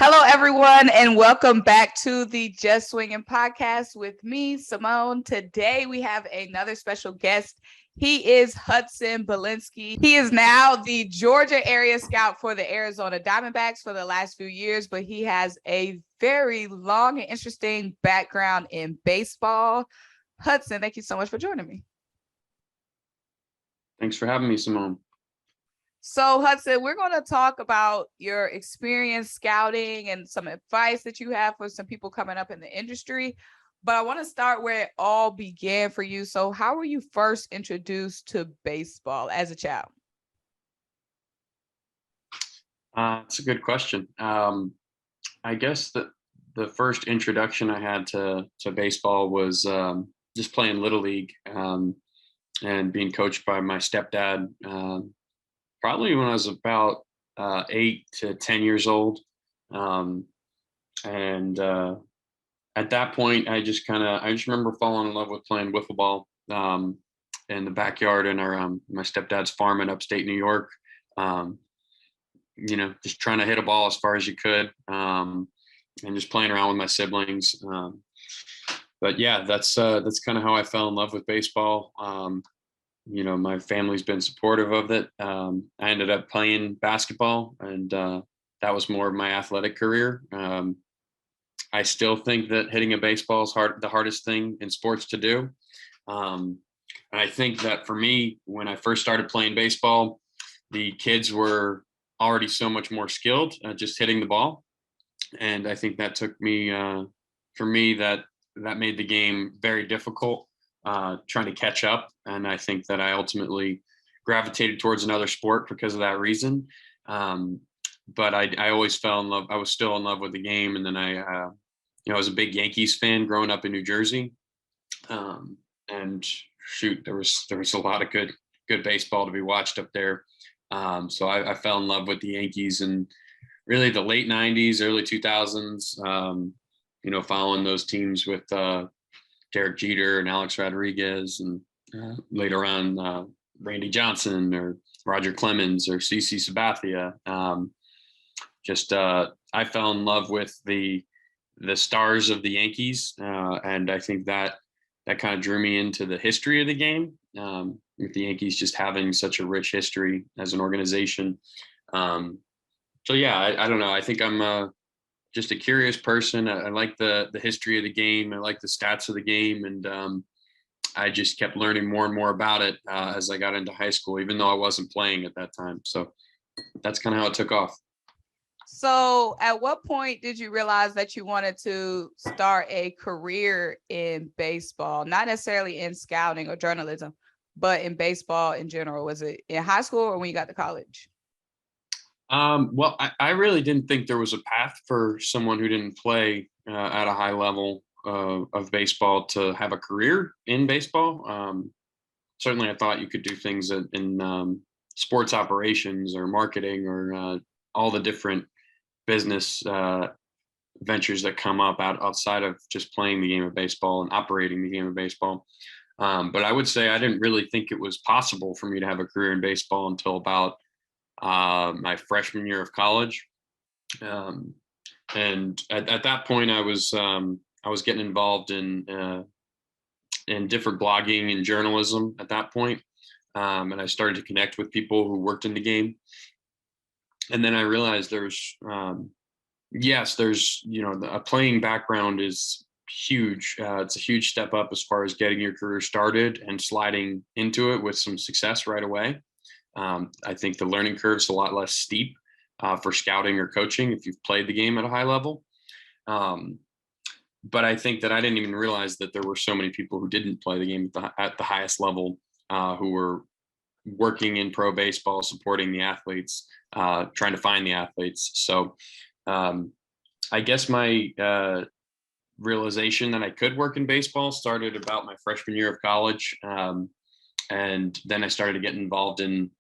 Hello, everyone, and welcome back to the Just Swingin Podcast with me, Symone. Today, we have another special guest. He is Hudson Belinsky. He is now the Georgia area scout for the Arizona Diamondbacks for the last few years, but he has a very long and interesting background in baseball. Hudson, thank you so much for joining me. Thanks for having me, Symone. So, Hudson, we're going to talk about your experience scouting and some advice that you have for some people coming up in the industry. But I want to start where it all began for you. So how were you first introduced to baseball as a child? It's a good question. I guess that the first introduction I had to baseball was just playing Little League and being coached by my stepdad. Probably when I was about 8 to 10 years old. At that point, I just remember falling in love with playing wiffle ball in the backyard in our my stepdad's farm in upstate New York. Just trying to hit a ball as far as you could and just playing around with my siblings. But yeah, that's kind of how I fell in love with baseball. My family's been supportive of it. I ended up playing basketball, and that was more of my athletic career. I still think that hitting a baseball is the hardest thing in sports to do. And I think that for me, when I first started playing baseball, the kids were already so much more skilled at just hitting the ball. And I think that took me, for me, that made the game very difficult, trying to catch up. And I think that I ultimately gravitated towards another sport because of that reason. But I always fell in love. I was still in love with the game. And then I was a big Yankees fan growing up in New Jersey. And shoot, there was a lot of good baseball to be watched up there. So I fell in love with the Yankees in really the late 90s, early 2000s, following those teams with Derek Jeter and Alex Rodriguez, and later on Randy Johnson or Roger Clemens or CC Sabathia. I fell in love with the stars of the Yankees, and I think that kind of drew me into the history of the game, with the Yankees just having such a rich history as an organization. So yeah, I don't know. I think I'm just a curious person. I like the history of the game. I like the stats of the game, and I just kept learning more and more about it as I got into high school, even though I wasn't playing at that time. So that's kind of how it took off. So at what point did you realize that you wanted to start a career in baseball, not necessarily in scouting or journalism, but in baseball in general? Was it in high school or when you got to college? Well, I really didn't think there was a path for someone who didn't play at a high level of baseball to have a career in baseball. Certainly, I thought you could do things in sports operations or marketing or all the different business ventures that come up outside of just playing the game of baseball and operating the game of baseball. But I would say I didn't really think it was possible for me to have a career in baseball until about my freshman year of college. And at that point, I was getting involved in different blogging and journalism at that point. And I started to connect with people who worked in the game. And then I realized there's a playing background is huge. It's a huge step up as far as getting your career started and sliding into it with some success right away. I think the learning curve is a lot less steep for scouting or coaching if you've played the game at a high level. But I think that I didn't even realize that there were so many people who didn't play the game at the highest level, who were working in pro baseball, supporting the athletes, trying to find the athletes. So I guess my realization that I could work in baseball started about my freshman year of college. And then I started to get involved in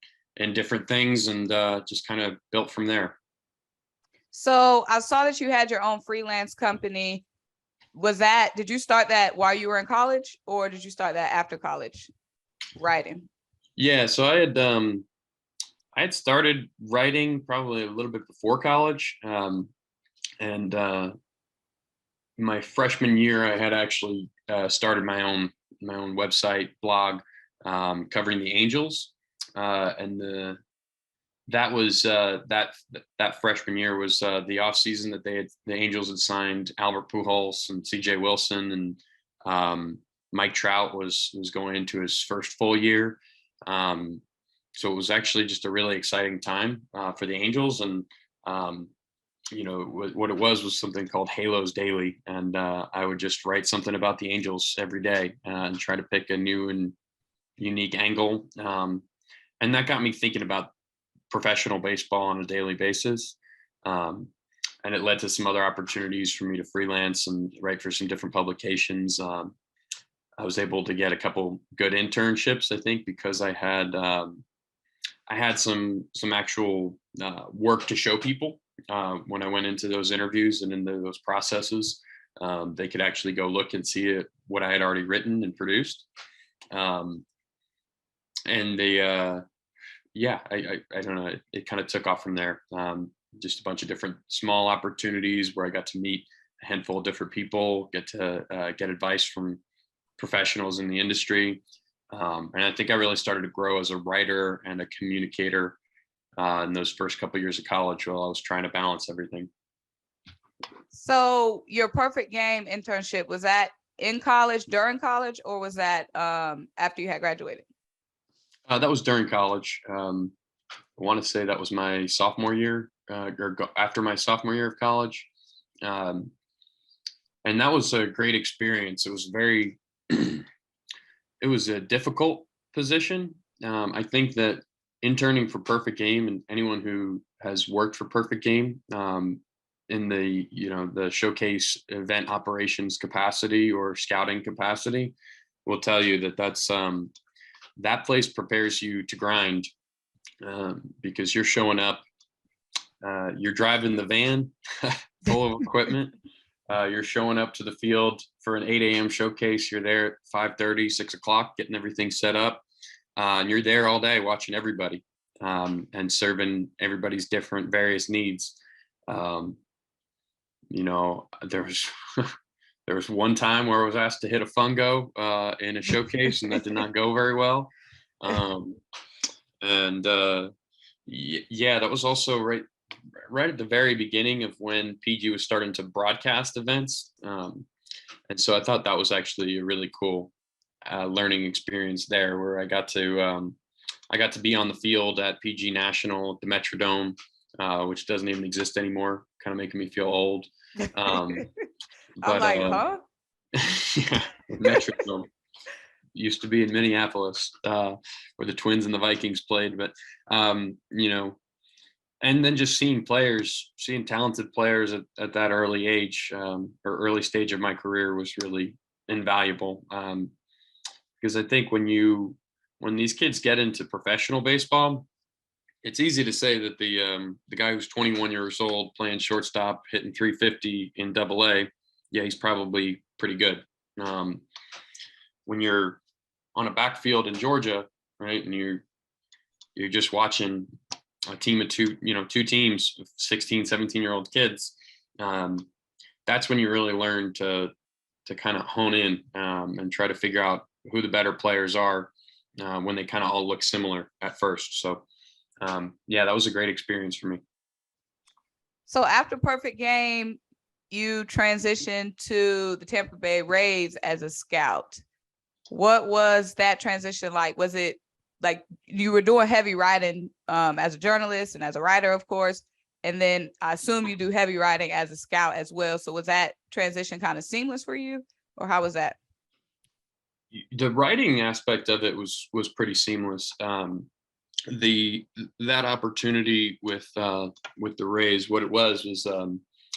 different things and just kind of built from there. So I saw that you had your own freelance company. Did you start that while you were in college, or did you start that after college writing? Yeah, so I had started writing probably a little bit before college. And my freshman year, I had actually started my own website blog covering the Angels, and that was that freshman year was the off season that the Angels had signed Albert Pujols and C.J. Wilson, and Mike Trout was going into his first full year. So it was actually just a really exciting time for the Angels, and what it was something called Halos Daily, and I would just write something about the Angels every day and try to pick a new and unique angle, and that got me thinking about professional baseball on a daily basis. And it led to some other opportunities for me to freelance and write for some different publications. I was able to get a couple good internships, I think, because I had some actual work to show people when I went into those interviews and into those processes. They could actually go look and see what I had already written and produced. And they, I don't know, it kind of took off from there. Just a bunch of different small opportunities where I got to meet a handful of different people, get to get advice from professionals in the industry. And I think I really started to grow as a writer and a communicator in those first couple of years of college while I was trying to balance everything. So your Perfect Game internship, was that in college, during college, or was that after you had graduated? That was during college. I want to say that was my sophomore year, or after my sophomore year of college. And that was a great experience. It was it was a difficult position. I think that interning for Perfect Game, and anyone who has worked for Perfect Game in the showcase event operations capacity or scouting capacity will tell you that that place prepares you to grind, because you're showing up, you're driving the van full of equipment. You're showing up to the field for an 8 a.m. showcase. You're there at 5:30, 6 o'clock, getting everything set up. And you're there all day watching everybody and serving everybody's different various needs. There was there was one time where I was asked to hit a fungo in a showcase, and that did not go very well. That was also right at the very beginning of when PG was starting to broadcast events. And so I thought that was actually a really cool learning experience there, where I got to be on the field at PG National, the Metrodome, which doesn't even exist anymore, kind of making me feel old. I'm like, huh? Yeah, Metrodome used to be in Minneapolis, where the Twins and the Vikings played. But and then just seeing talented players at that early age, or early stage of my career, was really invaluable. Because I think when these kids get into professional baseball, it's easy to say that the guy who's 21 years old playing shortstop, hitting 350 in Double-A, yeah, he's probably pretty good. When you're on a backfield in Georgia, right, and you're just watching a team of two teams of 16, 17-year-old kids, that's when you really learn to kind of hone in and try to figure out who the better players are when they kind of all look similar at first. So that was a great experience for me. So after Perfect Game, you transitioned to the Tampa Bay Rays as a scout. What was that transition like? Was it like you were doing heavy writing as a journalist and as a writer, of course, and then I assume you do heavy writing as a scout as well. So was that transition kind of seamless for you, or how was that? The writing aspect of it was pretty seamless. That opportunity with the Rays, what it was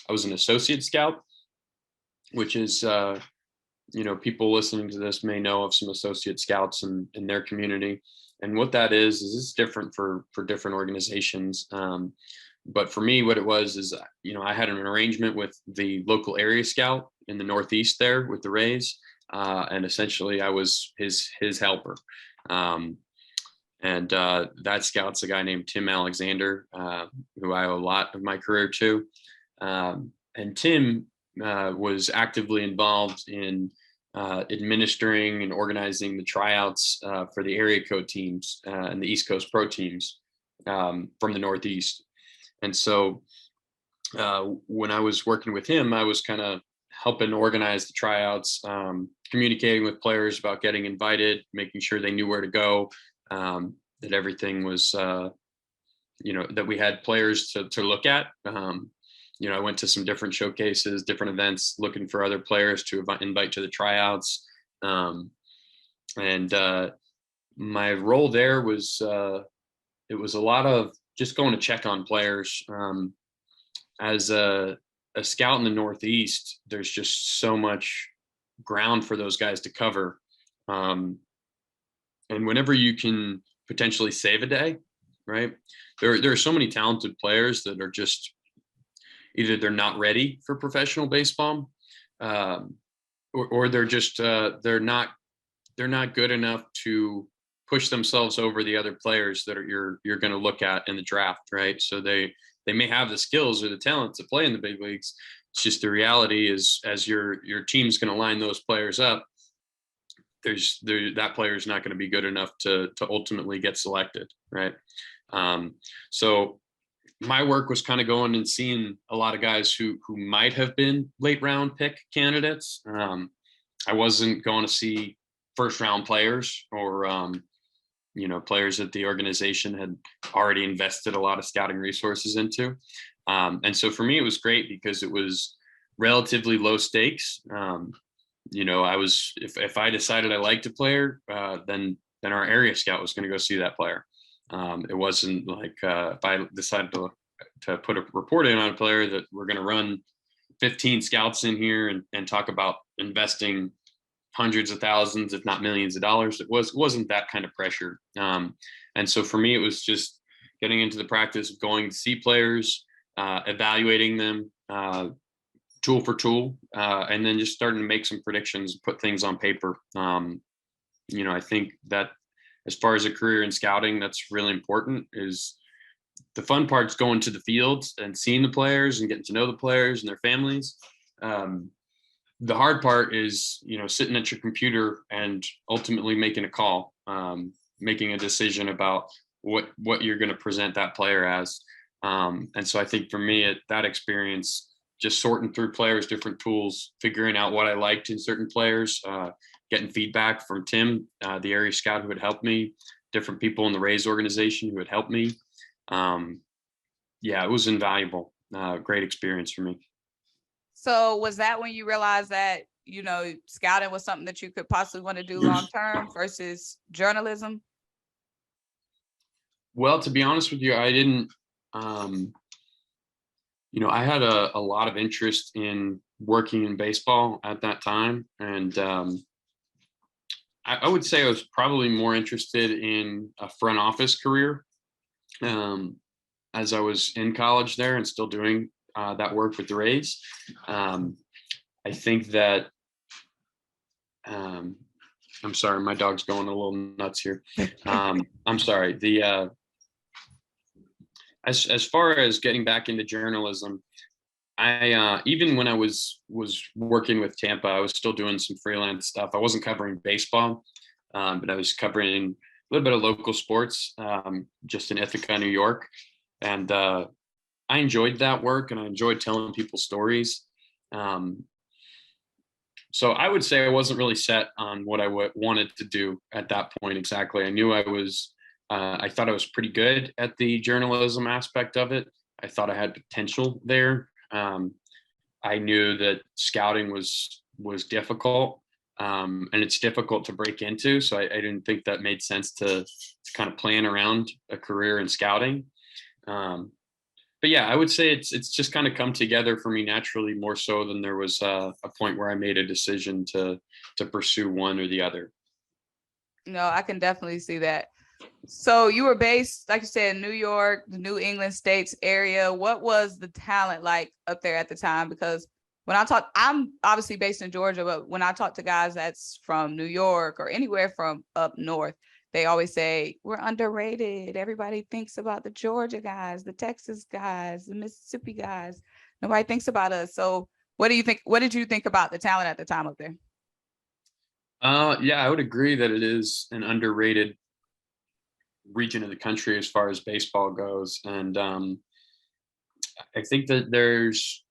I was an associate scout, which is people listening to this may know of some associate scouts in their community. And what that is it's different for different organizations. But for me, what it was is, I had an arrangement with the local area scout in the Northeast there with the Rays. And essentially I was his helper. And that scout's a guy named Tim Alexander, who I owe a lot of my career to. Tim was actively involved in administering and organizing the tryouts for the area code teams and the East Coast pro teams from the Northeast. And so when I was working with him, I was kind of helping organize the tryouts, communicating with players about getting invited, making sure they knew where to go, that everything was, that we had players to look at. I went to some different showcases, different events, looking for other players to invite to the tryouts. My role there was, it was a lot of just going to check on players. As a scout in the Northeast, there's just so much ground for those guys to cover. And whenever you can potentially save a day, right? There are so many talented players that are just either they're not ready for professional baseball, or they're just they're not good enough to push themselves over the other players that you're going to look at in the draft, right? So they may have the skills or the talent to play in the big leagues. It's just the reality is, as your team's going to line those players up, that player is not going to be good enough to ultimately get selected, right? So my work was kind of going and seeing a lot of guys who might have been late round pick candidates. I wasn't going to see first round players or players that the organization had already invested a lot of scouting resources into. And so for me, it was great because it was relatively low stakes. If I decided I liked a player, then our area scout was going to go see that player. It wasn't like if I decided to put a report in on a player that we're going to run 15 scouts in here and talk about investing hundreds of thousands, if not millions of dollars. It wasn't that kind of pressure. And so for me, it was just getting into the practice of going to see players, evaluating them tool for tool, and then just starting to make some predictions, put things on paper. I think that as far as a career in scouting, that's really important. Is the fun part's going to the fields and seeing the players and getting to know the players and their families. The hard part is, sitting at your computer and ultimately making a call, making a decision about what you're going to present that player as. And so I think for me, that experience, just sorting through players, different tools, figuring out what I liked in certain players, getting feedback from Tim, the area scout who had helped me, different people in the Rays organization who had helped me. It was invaluable. Great experience for me. So was that when you realized that, scouting was something that you could possibly want to do long-term versus journalism? Well, to be honest with you, I didn't, I had a lot of interest in working in baseball at that time. And I would say I was probably more interested in a front office career as I was in college there and still doing that work with the Rays. I think that, I'm sorry, my dog's going a little nuts here. I'm sorry. As far as getting back into journalism, I even when I was working with Tampa, I was still doing some freelance stuff. I wasn't covering baseball, but I was covering a little bit of local sports, just in Ithaca, New York. And I enjoyed that work and I enjoyed telling people stories. So I would say I wasn't really set on what I wanted to do at that point exactly. I knew I thought I was pretty good at the journalism aspect of it. I thought I had potential there. I knew that scouting was difficult, and it's difficult to break into. So I didn't think that made sense to kind of plan around a career in scouting. But yeah, I would say it's just kind of come together for me naturally, more so than there was a point where I made a decision to pursue one or the other. No, I can definitely see that. So you were based, like you said, in New York, the New England states area. What was the talent like up there at the time? Because when I'm obviously based in Georgia, but when I talk to guys that's from New York or anywhere from up north, they always say we're underrated. Everybody thinks about the Georgia guys, the Texas guys, the Mississippi guys. Nobody thinks about us. So what do you think? What did you think about the talent at the time up there? Yeah, I would agree that it is an underrated region of the country as far as baseball goes. And I think that there's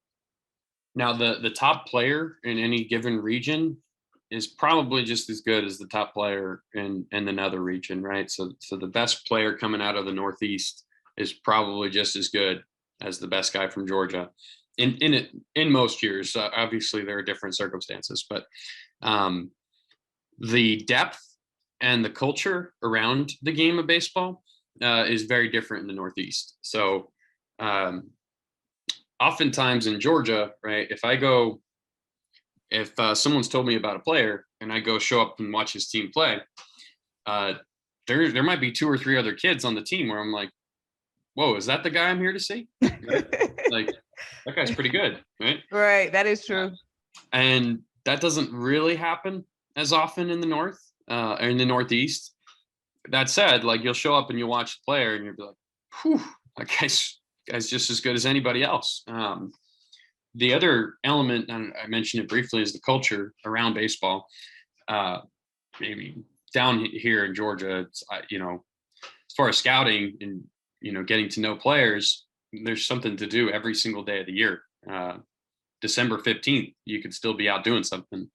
now the top player in any given region is probably just as good as the top player in another region, right? So the best player coming out of the Northeast is probably just as good as the best guy from Georgia in most years. Obviously there are different circumstances, but the depth and the culture around the game of baseball is very different in the Northeast. So oftentimes in Georgia, right, if someone's told me about a player and I go show up and watch his team play, there might be 2 or 3 other kids on the team where I'm like, whoa, is that the guy I'm here to see? Right? Like, that guy's pretty good, right? Right, that is true. And that doesn't really happen as often in the North or in the Northeast. That said, like, you'll show up and you'll watch the player and you'll be like, whew, that guy's just as good as anybody else. The other element, and I mentioned it briefly, is the culture around baseball. Maybe down here in Georgia, it's, as far as scouting and, getting to know players, there's something to do every single day of the year. December 15th, you could still be out doing something.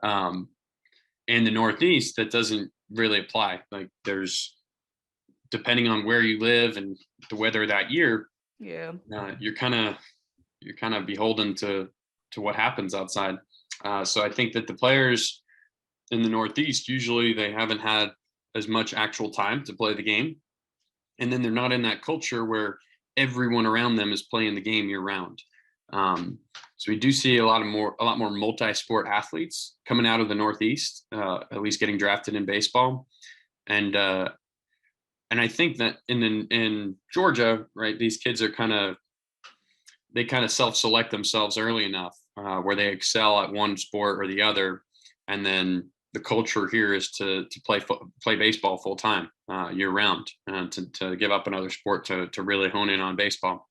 In the Northeast, that doesn't really apply. Like, there's, depending on where you live and the weather that year, you're kind of beholden to what happens outside. So I think that the players in the Northeast, usually they haven't had as much actual time to play the game. And then they're not in that culture where everyone around them is playing the game year round. So we do see a lot more multi-sport athletes coming out of the Northeast, at least getting drafted in baseball. And I think that in Georgia, right, these kids are they kind of self-select themselves early enough where they excel at one sport or the other. And then the culture here is to play baseball full time year round, and to give up another sport to really hone in on baseball.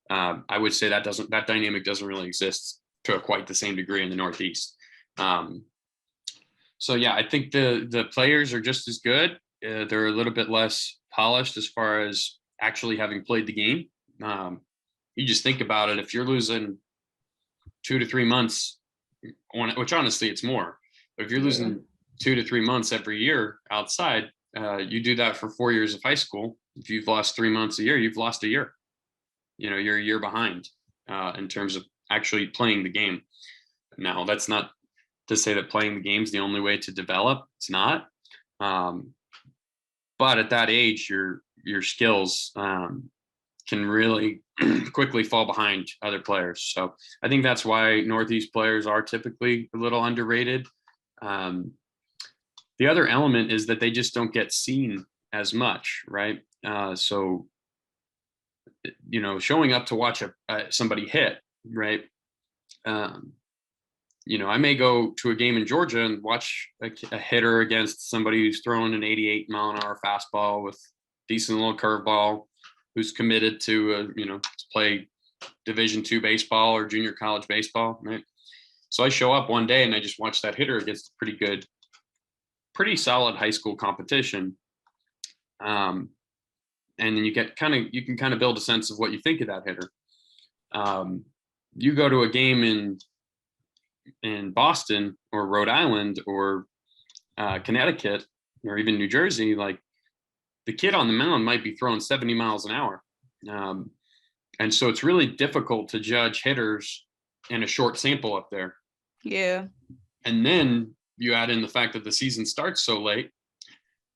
I would say that dynamic doesn't really exist to quite the same degree in the Northeast. So yeah, I think the players are just as good. They're a little bit less polished as far as actually having played the game. You just think about it. If you're losing 2 to 3 months, which honestly it's more, but if you're losing 2 to 3 months every year outside, you do that for 4 years of high school. If you've lost 3 months a year, you've lost a year. You're a year behind in terms of actually playing the game. Now, that's not to say that playing the game is the only way to develop. It's not. But at that age, your skills can really quickly fall behind other players. So I think that's why Northeast players are typically a little underrated. The other element is that they just don't get seen as much, right? So showing up to watch somebody hit, right? I may go to a game in Georgia and watch a hitter against somebody who's throwing an 88 mile an hour fastball with decent little curveball, who's committed to to play Division II baseball or junior college baseball, right? So I show up one day and I just watch that hitter against pretty solid high school competition. And then you can kind of build a sense of what you think of that hitter. You go to a game in Boston or Rhode Island or Connecticut or even New Jersey, like, the kid on the mound might be throwing 70 miles an hour. And so it's really difficult to judge hitters in a short sample up there. Yeah. And then you add in the fact that the season starts so late,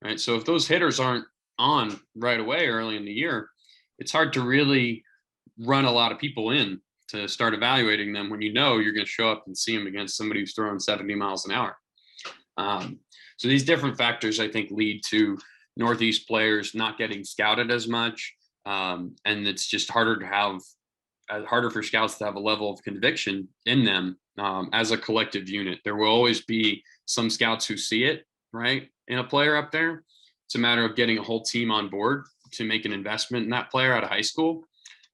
right? So if those hitters aren't on right away early in the year, it's hard to really run a lot of people in to start evaluating them when you're going to show up and see them against somebody who's throwing 70 miles an hour. So these different factors, I think, lead to Northeast players not getting scouted as much. And it's just harder for scouts to have a level of conviction in them as a collective unit. There will always be some scouts who see it, right, in a player up there. It's a matter of getting a whole team on board to make an investment in that player out of high school.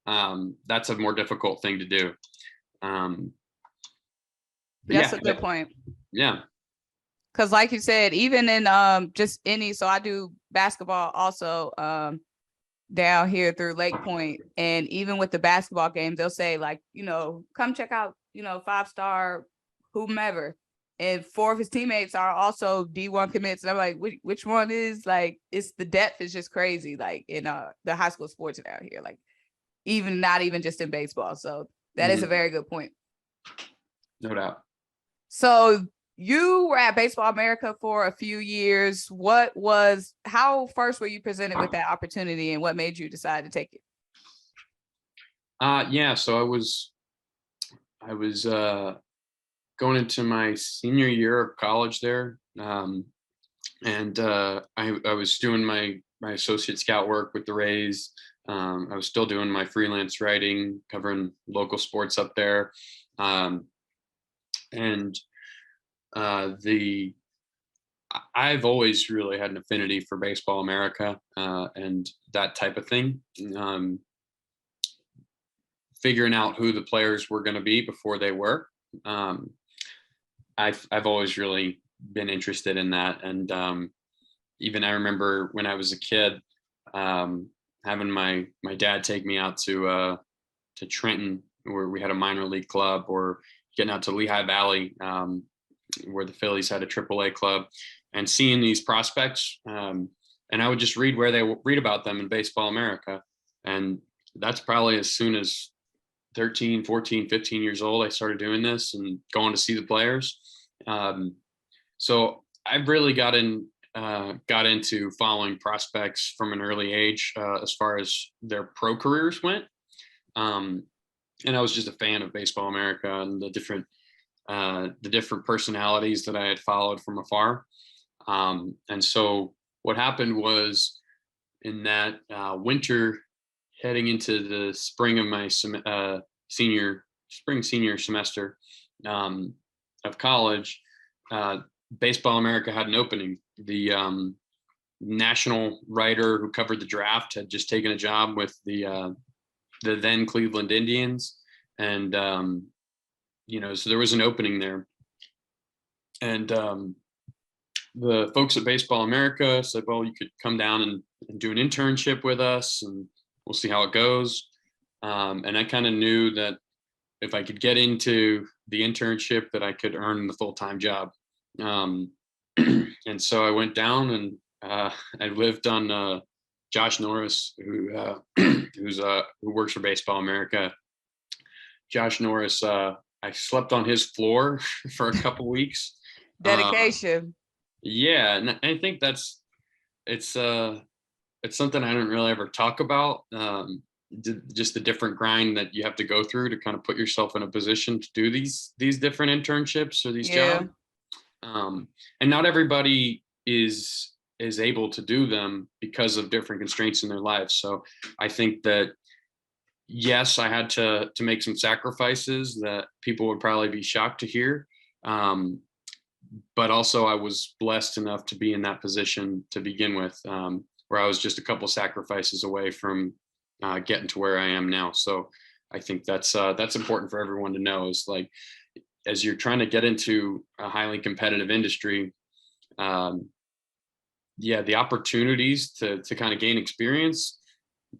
that's a more difficult thing to do. That's a good point. Yeah. Because like you said, even in just so I do basketball also down here through Lake Point. And even with the basketball games, they'll say like, come check out, 5-star whomever. And 4 of his teammates are also D1 commits. And I'm like, which one is like, it's the depth is just crazy. Like in the high school sports down here, like not even just in baseball. So that is a very good point. No doubt. So you were at Baseball America for a few years. How first were you presented with that opportunity and what made you decide to take it? So I was going into my senior year of college there. And I was doing my associate scout work with the Rays. I was still doing my freelance writing, covering local sports up there. I've always really had an affinity for Baseball America and that type of thing. Figuring out who the players were going to be before they were. I've always really been interested in that. And even I remember when I was a kid, having my dad take me out to Trenton, where we had a minor league club, or getting out to Lehigh Valley, where the Phillies had a AAA club, and seeing these prospects. And I would just read where they read about them in Baseball America. And that's probably as soon as 13, 14, 15 years old, I started doing this and going to see the players. So I've really got into following prospects from an early age, as far as their pro careers went. And I was just a fan of Baseball America and the different personalities that I had followed from afar. And so what happened was, in that winter, heading into the spring of my senior semester of college, Baseball America had an opening. The national writer who covered the draft had just taken a job with the then Cleveland Indians. And, so there was an opening there. And the folks at Baseball America said, well, you could come down and do an internship with us, and we'll see how it goes. And I kind of knew that if I could get into the internship, that I could earn the full-time job. And so I went down, and I lived on Josh Norris, who works for Baseball America. Josh Norris, I slept on his floor for a couple weeks. Dedication. Yeah, and I think it's something I don't really ever talk about. Just the different grind that you have to go through to kind of put yourself in a position to do these different internships or these jobs. And not everybody is able to do them because of different constraints in their lives. So I think that, yes, I had to make some sacrifices that people would probably be shocked to hear. But also I was blessed enough to be in that position to begin with, where I was just a couple sacrifices away from getting to where I am now. So I think that's important for everyone to know, is like, as you're trying to get into a highly competitive industry, the opportunities to kind of gain experience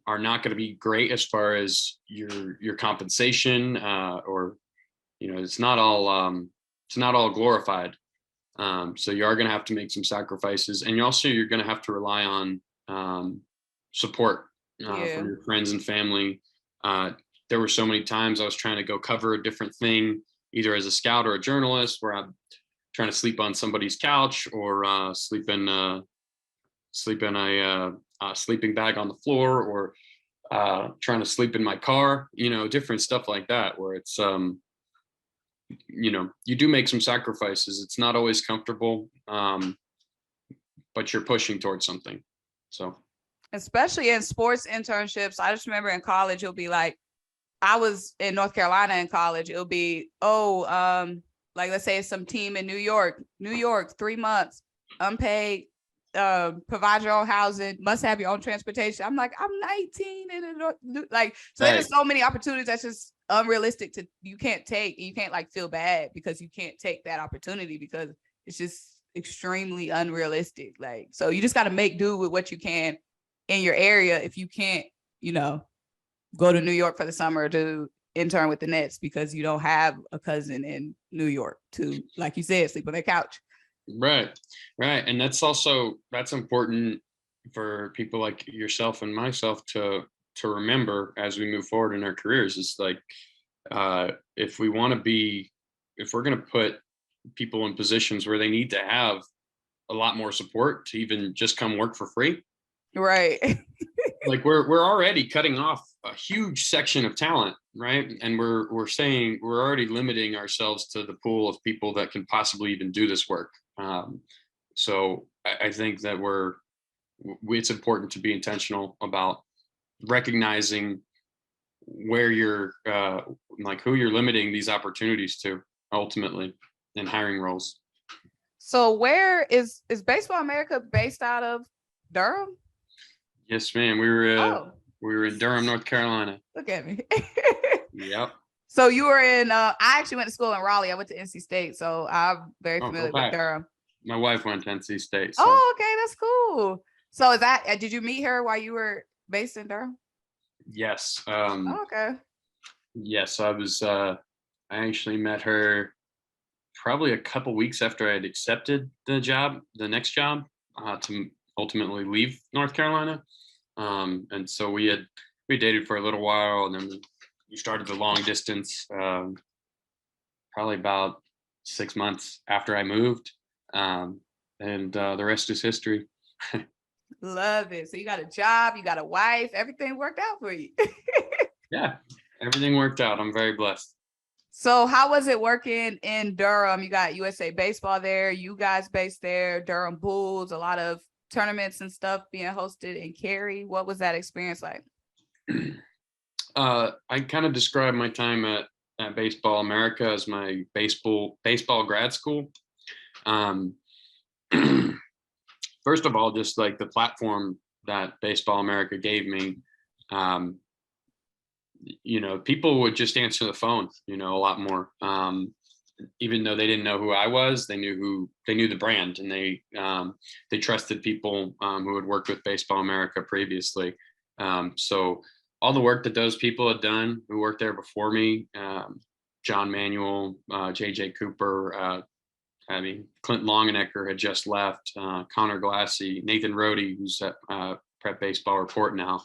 are not going to be great as far as your compensation, or it's not all glorified. So you are going to have to make some sacrifices, and you're going to have to rely on support from your friends and family. There were so many times I was trying to go cover a different thing, either as a scout or a journalist, where I'm trying to sleep on somebody's couch, or sleep in a sleeping bag on the floor, or trying to sleep in my car, different stuff like that, where it's, you do make some sacrifices. It's not always comfortable, but you're pushing towards something. So, especially in sports internships, I just remember in college, it'll be like, I was in North Carolina in college. It'll be, like, let's say it's some team in New York, 3 months, unpaid, provide your own housing, must have your own transportation. I'm like, I'm 19 and like, so Right. there's so many opportunities that's just unrealistic to you can't take. You can't like feel bad because you can't take that opportunity because it's just extremely unrealistic. Like, so you just got to make do with what you can in your area. If you can't, go to New York for the summer to intern with the Nets because you don't have a cousin in New York to, like you said, sleep on their couch. Right. And that's important for people like yourself and myself to remember as we move forward in our careers. It's like, if we're going to put people in positions where they need to have a lot more support to even just come work for free. Right. Like we're already cutting off a huge section of talent, right? And we're saying we're already limiting ourselves to the pool of people that can possibly even do this work. So I think that it's important to be intentional about recognizing where you're who you're limiting these opportunities to ultimately in hiring roles. So where is Baseball America based out of? Durham? Yes, ma'am. We were in Durham, North Carolina. Look at me. Yep. So you were in I actually went to school in Raleigh. I went to NC State, so I'm very familiar with Durham. My wife went to NC State. So. Oh, okay, that's cool. So did you meet her while you were based in Durham? Yes. Okay. Yes, I actually met her probably a couple weeks after I had accepted the next job, to ultimately leave North Carolina. And so we dated for a little while, and then we started the long distance, probably about 6 months after I moved. And the rest is history. Love it. So you got a job, you got a wife, everything worked out for you. Yeah, everything worked out. I'm very blessed. So how was it working in Durham? You got USA Baseball there, you guys based there, Durham Bulls, a lot of tournaments and stuff being hosted in Cary. What was that experience like? I kind of describe my time at Baseball America as my baseball grad school. First of all, just like the platform that Baseball America gave me, people would just answer the phone, a lot more. Even though they didn't know who I was, they knew the brand, and they trusted people who had worked with Baseball America previously. So all the work that those people had done who worked there before me, John Manuel, JJ Cooper, Clint Longenecker had just left, Connor Glassy, Nathan Rohde, who's at Prep Baseball Report now.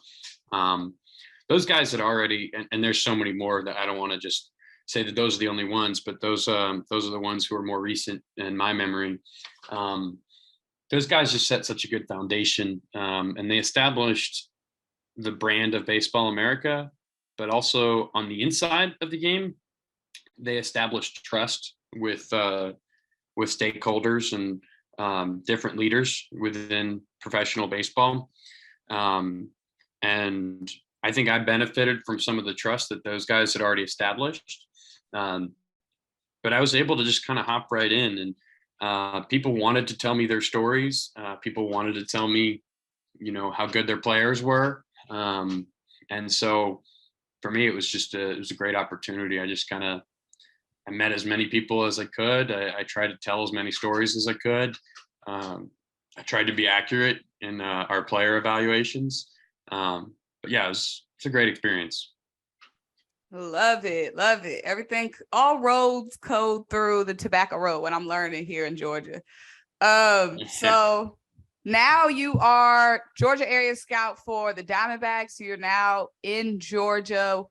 Those guys had already, and there's so many more that I don't want to just say that those are the only ones, but those are the ones who are more recent in my memory. Those guys just set such a good foundation, and they established the brand of Baseball America, but also on the inside of the game, they established trust with stakeholders and different leaders within professional baseball. And I think I benefited from some of the trust that those guys had already established. But I was able to just kind of hop right in, and people wanted to tell me their stories. People wanted to tell me, how good their players were. And so for me, it was a great opportunity. I met as many people as I could. I tried to tell as many stories as I could. I tried to be accurate in our player evaluations. But yeah, it's a great experience. Love it. Love it. Everything, all roads go through the Tobacco Road, what I'm learning here in Georgia. So now you are Georgia area scout for the Diamondbacks. You're now in Georgia.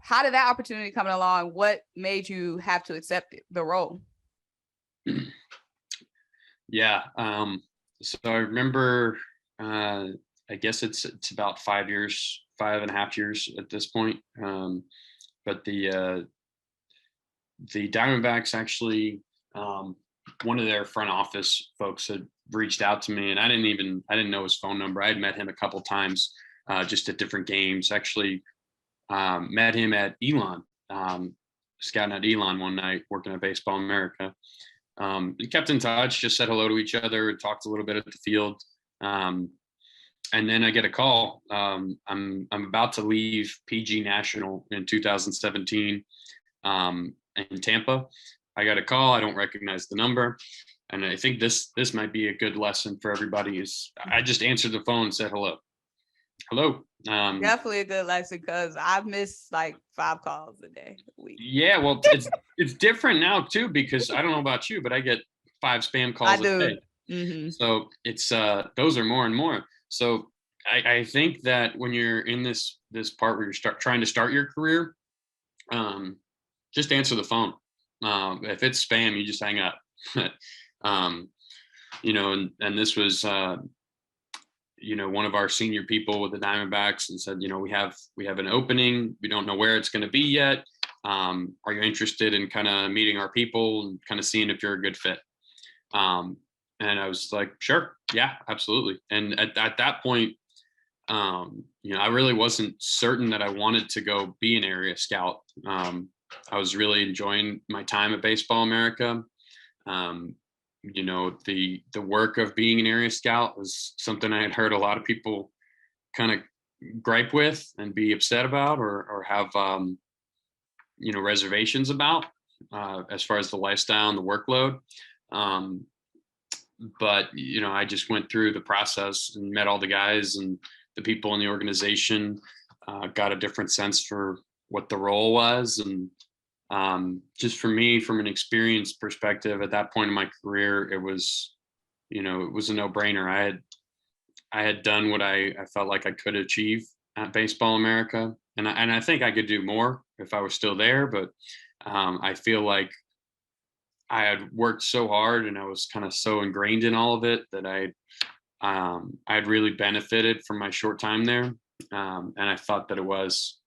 How did that opportunity come along? What made you have to accept the role? Yeah. So I remember, I guess it's about 5.5 years at this point. But the Diamondbacks actually, one of their front office folks had reached out to me, and I didn't know his phone number. I had met him a couple times, just at different games. Actually, met him at Elon, scouting at Elon one night, working at Baseball America. we kept in touch, just said hello to each other, talked a little bit at the field. And then I get a call. I'm about to leave PG National in 2017 in Tampa. I got a call. I don't recognize the number. And I think this might be a good lesson for everybody. Is I just answered the phone and said hello. Hello. Definitely a good lesson, because I've missed like 5 calls a day, a week. Yeah, well, it's different now too, because I don't know about you, but I get 5 spam calls a day. Mm-hmm. So it's those are more and more. So I think that when you're in this part where you're trying to start your career, just answer the phone. If it's spam, you just hang up. And this was one of our senior people with the Diamondbacks, and said, we have an opening. We don't know where it's going to be yet. Are you interested in kind of meeting our people and kind of seeing if you're a good fit? And I was like, sure, yeah, absolutely. And at that point, I really wasn't certain that I wanted to go be an area scout. I was really enjoying my time at Baseball America. The work of being an area scout was something I had heard a lot of people kind of gripe with and be upset about, or have reservations about, as far as the lifestyle and the workload. But I just went through the process and met all the guys and the people in the organization, got a different sense for what the role was. And just for me, from an experience perspective, at that point in my career, it was a no-brainer. I had done what I felt like I could achieve at Baseball America, and I think I could do more if I was still there. But I feel like I had worked so hard, and I was kind of so ingrained in all of it, that I'd really benefited from my short time there, and I thought that it was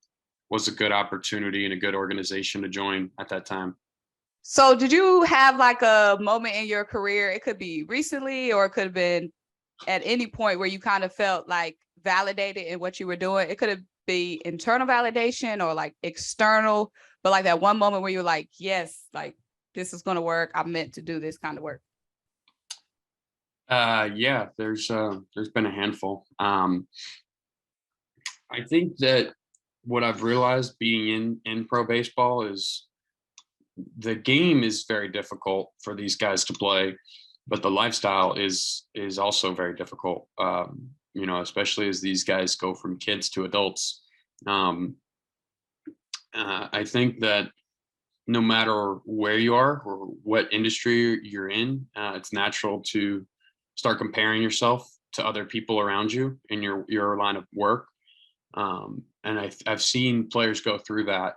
a good opportunity and a good organization to join at that time. So did you have like a moment in your career? It could be recently, or it could have been at any point where you kind of felt like validated in what you were doing. It could be internal validation or like external, but like that one moment where you're like, yes, like this is going to work. I'm meant to do this kind of work. Yeah, there's been a handful. I think that what I've realized being in pro baseball is the game is very difficult for these guys to play, but the lifestyle is also very difficult. Especially as these guys go from kids to adults. I think that no matter where you are or what industry you're in, it's natural to start comparing yourself to other people around you in your line of work. And I've seen players go through that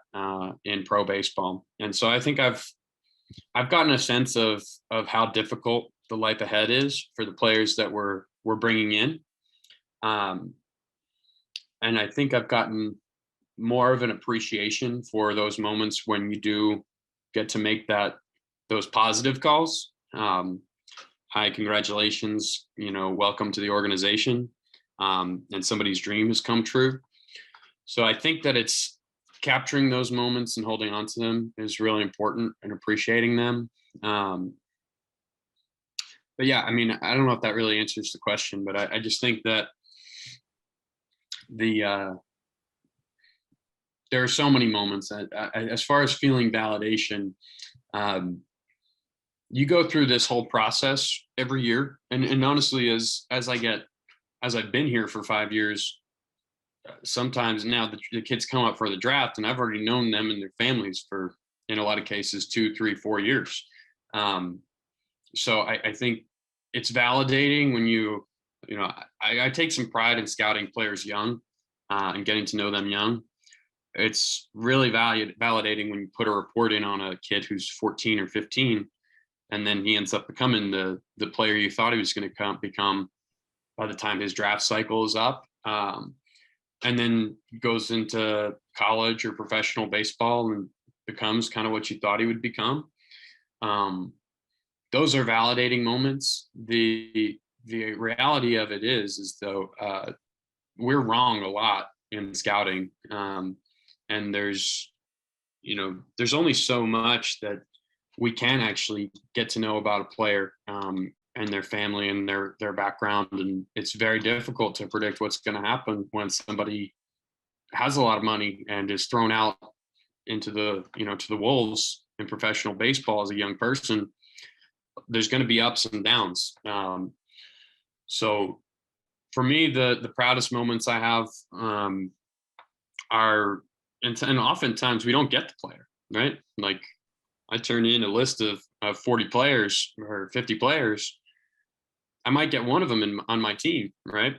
in pro baseball, and so I think I've gotten a sense of how difficult the life ahead is for the players that we're bringing in, and I think I've gotten more of an appreciation for those moments when you do get to make those positive calls. Hi, congratulations, welcome to the organization, and somebody's dream has come true. So I think that it's capturing those moments and holding on to them is really important, and appreciating them. But yeah, I mean, I don't know if that really answers the question, but I just think that there are so many moments as far as feeling validation, you go through this whole process every year. And honestly, as I've been here for 5 years, sometimes now the kids come up for the draft, and I've already known them and their families for, in a lot of cases, 2, 3, 4 years. So I think it's validating when I take some pride in scouting players young, and getting to know them young. It's really validating when you put a report in on a kid who's 14 or 15, and then he ends up becoming the player you thought he was going to become by the time his draft cycle is up. And then goes into college or professional baseball and becomes kind of what you thought he would become. Those are validating moments. The reality of it is though, we're wrong a lot in scouting. And there's only so much that we can actually get to know about a player and their family and their background. And it's very difficult to predict what's going to happen when somebody has a lot of money and is thrown out into the, to the wolves in professional baseball as a young person. There's going to be ups and downs. So for me, the proudest moments I have are, and oftentimes we don't get the player, right? Like I turn in a list of 40 players or 50 players. I might get one of them on my team, right?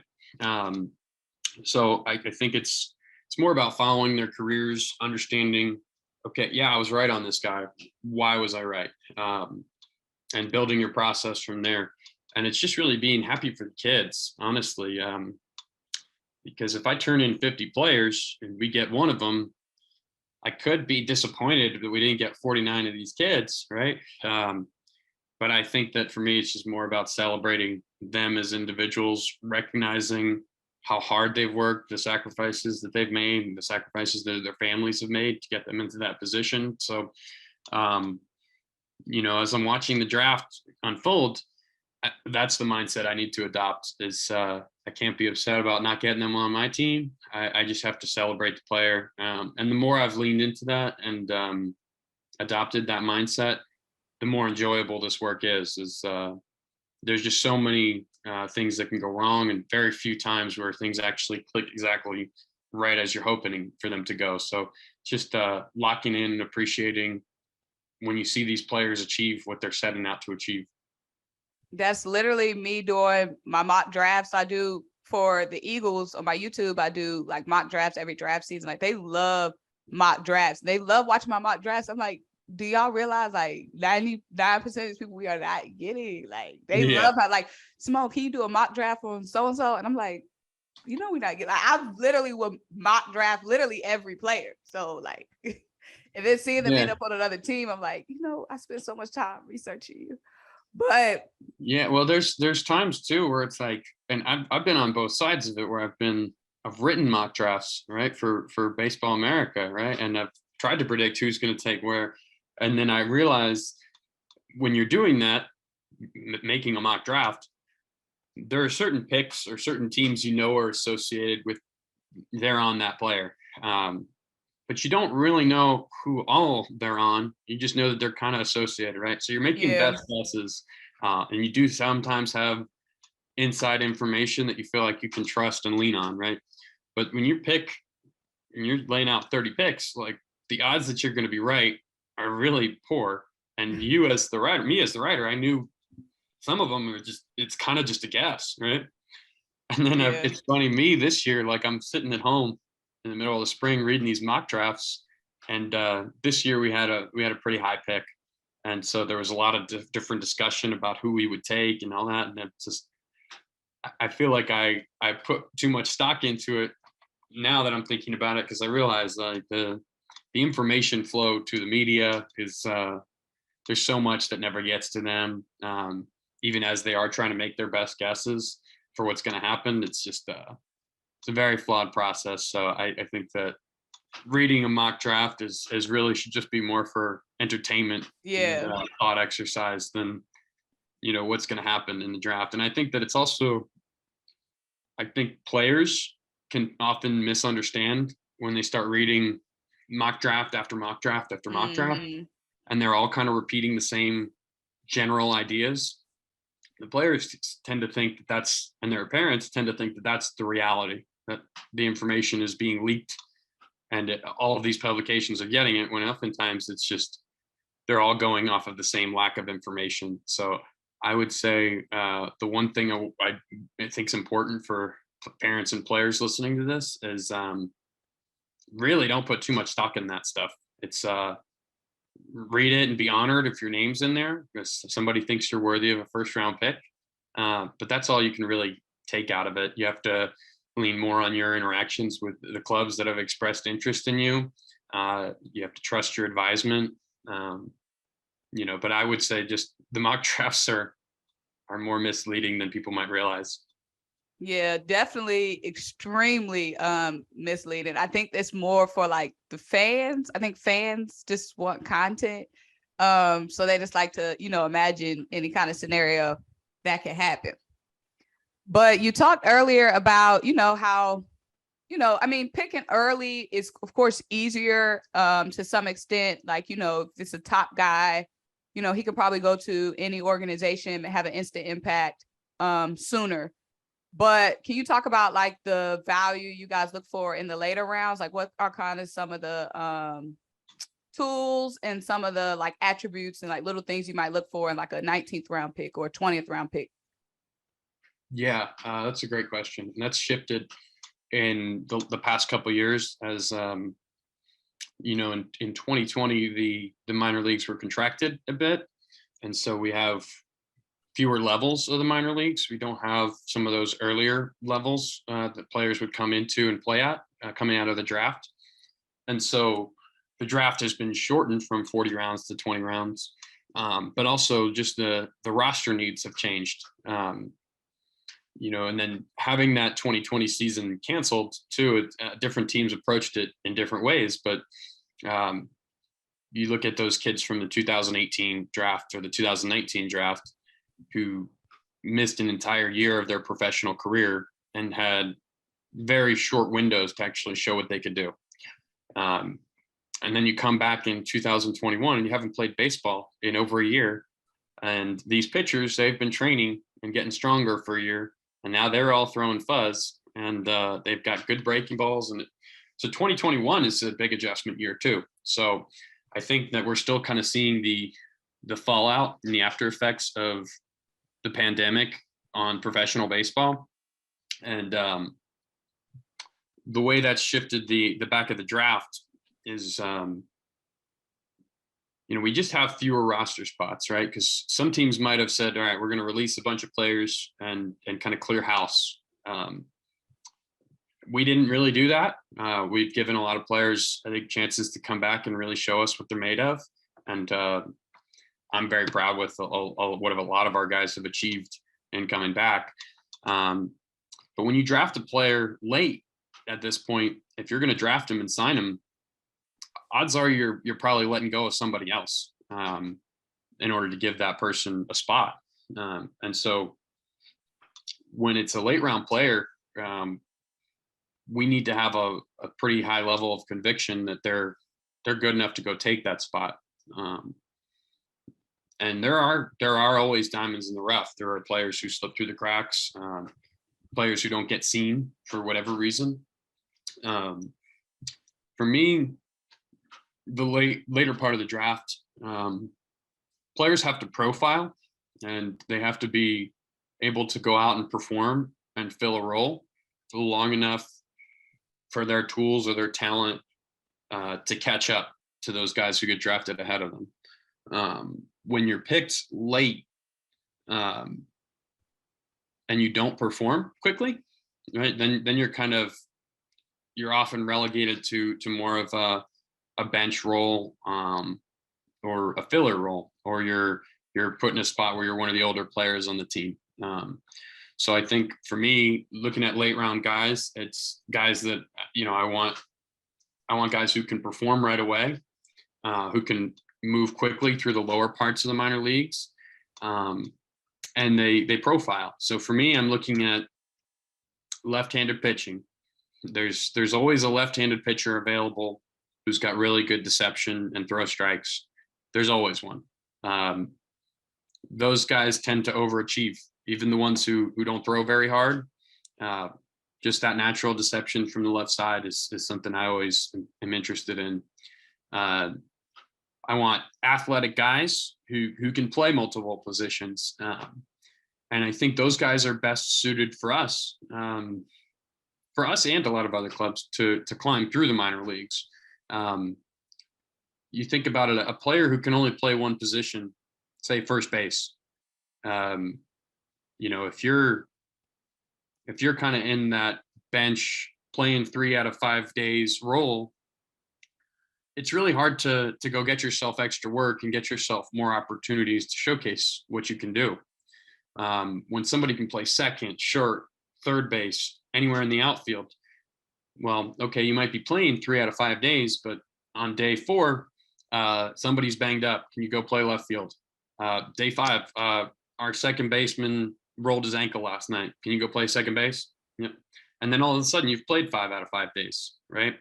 So I think it's more about following their careers, understanding, okay, yeah, I was right on this guy. Why was I right? And building your process from there. And it's just really being happy for the kids, honestly. Because if I turn in 50 players and we get one of them, I could be disappointed that we didn't get 49 of these kids, right? But I think that for me, it's just more about celebrating them as individuals, recognizing how hard they've worked, the sacrifices that they've made, and the sacrifices that their families have made to get them into that position. So, as I'm watching the draft unfold, that's the mindset I need to adopt is I can't be upset about not getting them on my team. I just have to celebrate the player. And the more I've leaned into that and adopted that mindset, the more enjoyable this work is there's just so many things that can go wrong and very few times where things actually click exactly right as you're hoping for them to go. So just locking in and appreciating when you see these players achieve what they're setting out to achieve. That's literally me doing my mock drafts. I do for the Eagles on my YouTube. I do like mock drafts every draft season. Like they love mock drafts. They love watching my mock drafts. I'm like, do y'all realize like 99% of these people we are not getting? Like they love how like, Symone, can you do a mock draft on so-and-so? And I'm like, we're not getting, like, I literally will mock draft literally every player. So like, and then seeing them end up on another team, I'm like, I spent so much time researching you. But well, there's times too where it's like, and I've been on both sides of it where I've written mock drafts, right, for Baseball America, right, and I've tried to predict who's going to take where, and then I realized when you're doing that, making a mock draft, there are certain picks or certain teams are associated with they're on that player, but you don't really know who all they're on. You just know that they're kind of associated, right? So you're making best guesses, and you do sometimes have inside information that you feel like you can trust and lean on, right? But when you pick and you're laying out 30 picks, like the odds that you're going to be right are really poor. And me as the writer, I knew some of them are it's kind of just a guess, right? And then it's funny, me this year, like I'm sitting at home in the middle of the spring reading these mock drafts, and this year we had a pretty high pick, and so there was a lot of different discussion about who we would take and all that, and it's just I feel like I put too much stock into it now that I'm thinking about it, because I realize like the information flow to the media is there's so much that never gets to them, even as they are trying to make their best guesses for what's going to happen. It's just it's a very flawed process. So I think that reading a mock draft is really should just be more for entertainment, and, thought exercise than what's going to happen in the draft. And I think that it's also, I think players can often misunderstand when they start reading mock draft after mock draft after mock draft, and they're all kind of repeating the same general ideas. The players tend to think and their parents tend to think that that's the reality, that the information is being leaked and all of these publications are getting it, when oftentimes it's just they're all going off of the same lack of information. So I would say the one thing I think is important for parents and players listening to this is really don't put too much stock in that stuff. It's read it and be honored if your name's in there, because somebody thinks you're worthy of a first round pick. But that's all you can really take out of it. You have to lean more on your interactions with the clubs that have expressed interest in you. You have to trust your advisement. But I would say just the mock drafts are more misleading than people might realize. Yeah, definitely extremely misleading. I think it's more for like the fans. I think fans just want content. So they just like to, imagine any kind of scenario that could happen. But you talked earlier about, how, picking early is, of course, easier to some extent. Like, if it's a top guy, he could probably go to any organization and have an instant impact sooner. But can you talk about like the value you guys look for in the later rounds? Like what are kind of some of the tools and some of the like attributes and like little things you might look for in like a 19th round pick or 20th round pick? Yeah, that's a great question. And that's shifted in the past couple of years as, in 2020, the minor leagues were contracted a bit. And so we have fewer levels of the minor leagues. We don't have some of those earlier levels that players would come into and play at coming out of the draft. And so the draft has been shortened from 40 rounds to 20 rounds. But also just the roster needs have changed. And then having that 2020 season canceled too, different teams approached it in different ways. But you look at those kids from the 2018 draft or the 2019 draft who missed an entire year of their professional career and had very short windows to actually show what they could do. And then you come back in 2021 and you haven't played baseball in over a year. And these pitchers, they've been training and getting stronger for a year. And now they're all throwing fuzz and they've got good breaking balls. And so 2021 is a big adjustment year too. So I think that we're still kind of seeing the fallout and the after effects of the pandemic on professional baseball. And the way that's shifted the back of the draft is, we just have fewer roster spots, right? Because some teams might have said, all right, we're going to release a bunch of players and kind of clear house. We didn't really do that. We've given a lot of players, I think, chances to come back and really show us what they're made of. And I'm very proud with what a lot of our guys have achieved in coming back. But when you draft a player late at this point, if you're going to draft him and sign him, odds are you're probably letting go of somebody else in order to give that person a spot. And so when it's a late round player, we need to have a pretty high level of conviction that they're good enough to go take that spot. And there are always diamonds in the rough. There are players who slip through the cracks, players who don't get seen for whatever reason. For me, the later part of the draft, players have to profile and they have to be able to go out and perform and fill a role for long enough for their tools or their talent to catch up to those guys who get drafted ahead of them. When you're picked late and you don't perform quickly, right, then you're often relegated to more of a bench role or a filler role, or you're put in a spot where you're one of the older players on the team. So I think for me, looking at late round guys, it's guys that, I want guys who can perform right away, who can move quickly through the lower parts of the minor leagues, and they profile. So for me, I'm looking at left-handed pitching. There's always a left-handed pitcher available who's got really good deception and throw strikes. There's always one. Those guys tend to overachieve, even the ones who don't throw very hard. Just that natural deception from the left side is something I always am interested in. I want athletic guys who can play multiple positions. And I think those guys are best suited for us and a lot of other clubs to climb through the minor leagues. You think about it, a player who can only play one position, say first base. If you're kind of in that bench playing 3 out of 5 days role, it's really hard to go get yourself extra work and get yourself more opportunities to showcase what you can do. When somebody can play second, short, third base, anywhere in the outfield, well, okay, you might be playing 3 out of 5 days, but on day 4, Somebody's banged up. Can you go play left field? Day 5, our second baseman rolled his ankle last night. Can you go play second base? Yep. And then all of a sudden you've played 5 out of 5 days, right?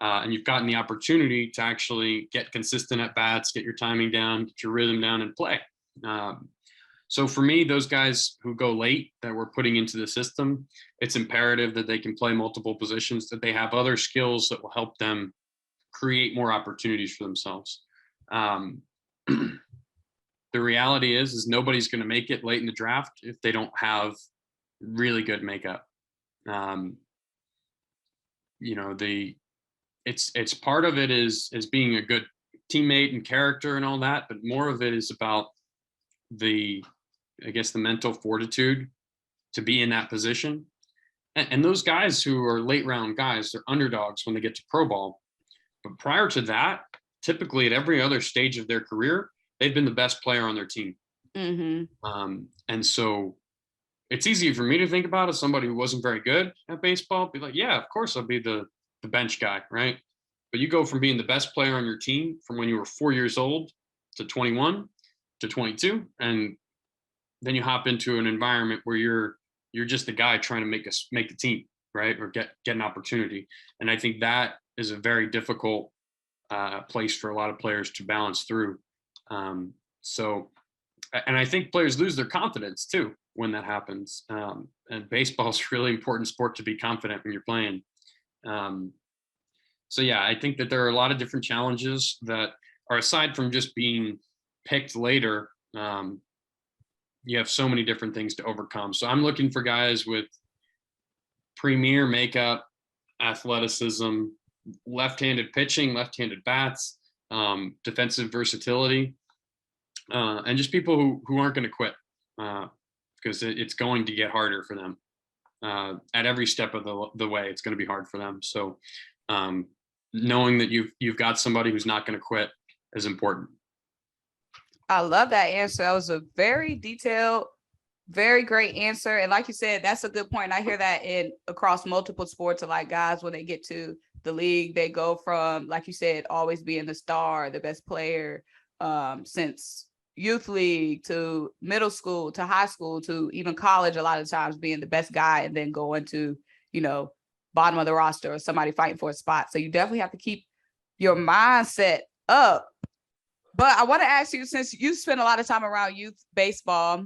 And you've gotten the opportunity to actually get consistent at bats, get your timing down, get your rhythm down, and play. So for me, those guys who go late that we're putting into the system, it's imperative that they can play multiple positions, that they have other skills that will help them create more opportunities for themselves. The reality is nobody's going to make it late in the draft if they don't have really good makeup. It's part of it is being a good teammate and character and all that, but more of it is about the mental fortitude to be in that position. And those guys who are late round guys, they're underdogs when they get to pro ball. But prior to that, typically at every other stage of their career, they've been the best player on their team. Mm-hmm. And so it's easy for me to think about as somebody who wasn't very good at baseball, be like, yeah, of course I'll be the bench guy, right? But you go from being the best player on your team from when you were 4 years old to 21 to 22, and then you hop into an environment where you're just the guy trying to make the team, right? Or get an opportunity. And I think that is a very difficult place for a lot of players to balance through. And I think players lose their confidence too when that happens. And baseball is a really important sport to be confident when you're playing. So yeah, I think that there are a lot of different challenges that are, aside from just being picked later, you have so many different things to overcome. So I'm looking for guys with premier makeup, athleticism, left-handed pitching, left-handed bats, defensive versatility, and just people who aren't going to quit, because it's going to get harder for them. At every step of the way, it's going to be hard for them. So knowing that you've got somebody who's not going to quit is important. I love that answer. That was a very detailed, very great answer. And like you said, that's a good point. I hear that across multiple sports. Like guys, when they get to the league, they go from, like you said, always being the star, the best player, since youth league to middle school to high school to even college, a lot of times being the best guy, and then going to, bottom of the roster or somebody fighting for a spot. So you definitely have to keep your mindset up. But I want to ask you, since you spend a lot of time around youth baseball,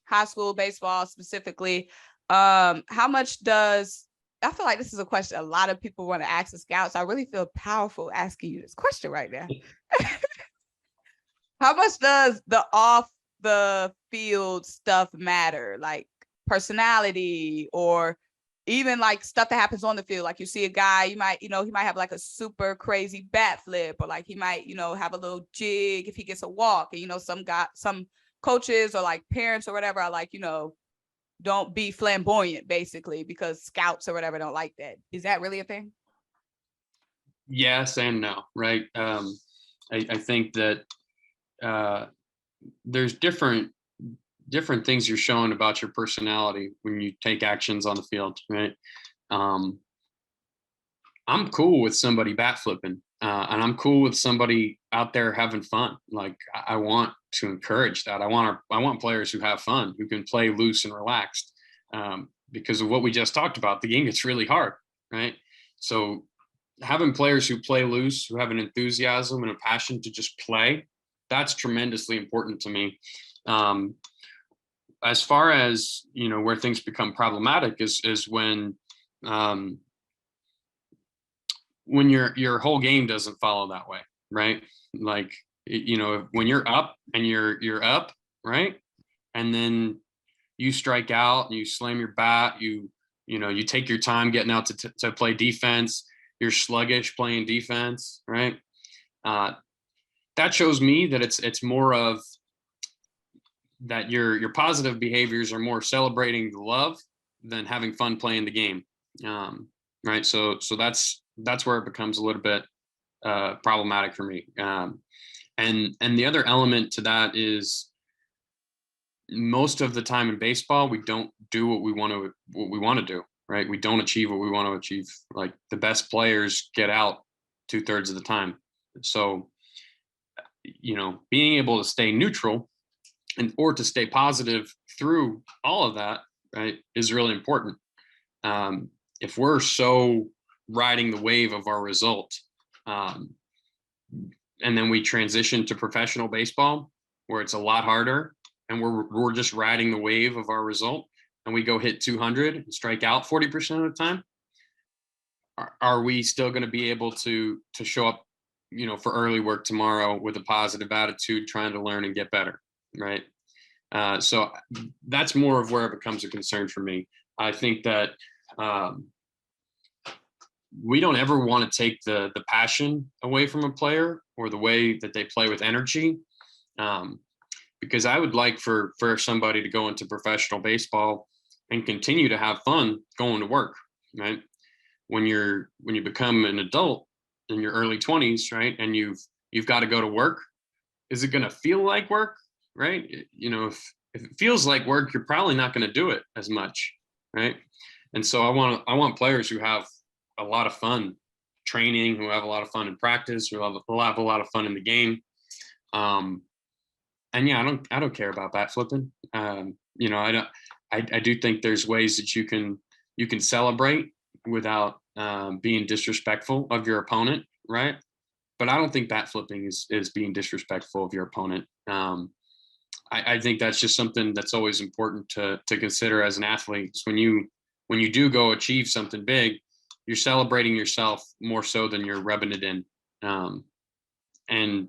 high school baseball specifically, how much I feel like this is a question a lot of people want to ask the scouts. I really feel powerful asking you this question right now. How much does the off the field stuff matter? Like personality, or even like stuff that happens on the field? Like you see a guy, he might have like a super crazy bat flip, or like he might, have a little jig if he gets a walk. And, some coaches or like parents or whatever are like, don't be flamboyant, basically, because scouts or whatever don't like that. Is that really a thing? Yes and no, right? I think that there's different things you're showing about your personality when you take actions on the field, right? I'm cool with somebody bat flipping, and I'm cool with somebody out there having fun. Like I want to encourage that. I want players who have fun, who can play loose and relaxed, because of what we just talked about. The game gets really hard, right? So having players who play loose, who have an enthusiasm and a passion to just play, that's tremendously important to me. As far as, where things become problematic is when your whole game doesn't follow that way, right? Like, when you're up and you're up, right? And then you strike out and you slam your bat, you take your time getting out to play defense, you're sluggish playing defense, right? That shows me that it's more of that your positive behaviors are more celebrating the love than having fun playing the game, right? So that's where it becomes a little bit problematic for me. And the other element to that is, most of the time in baseball, we don't do what we want to do, right? We don't achieve what we want to achieve. Like the best players get out 2/3 of the time. So being able to stay neutral or to stay positive through all of that, right, is really important. If we're so riding the wave of our result, and then we transition to professional baseball where it's a lot harder and we're just riding the wave of our result, and we go hit 200 and strike out 40% of the time, are we still going to be able to show up, for early work tomorrow with a positive attitude, trying to learn and get better, right? So that's more of where it becomes a concern for me. I think that we don't ever want to take the passion away from a player or the way that they play with energy, because I would like for somebody to go into professional baseball and continue to have fun going to work, right? When you become an adult in your early 20s, right, and you've got to go to work, is it going to feel like work, right? If it feels like work, you're probably not going to do it as much, right? And so I want players who have a lot of fun training, who have a lot of fun in practice, who have a lot of fun in the game. And yeah, I don't care about bat flipping. I do think there's ways that you can celebrate without being disrespectful of your opponent, right? But I don't think bat flipping is being disrespectful of your opponent. I think that's just something that's always important to consider as an athlete. It's when you do go achieve something big, you're celebrating yourself more so than you're rubbing it in. And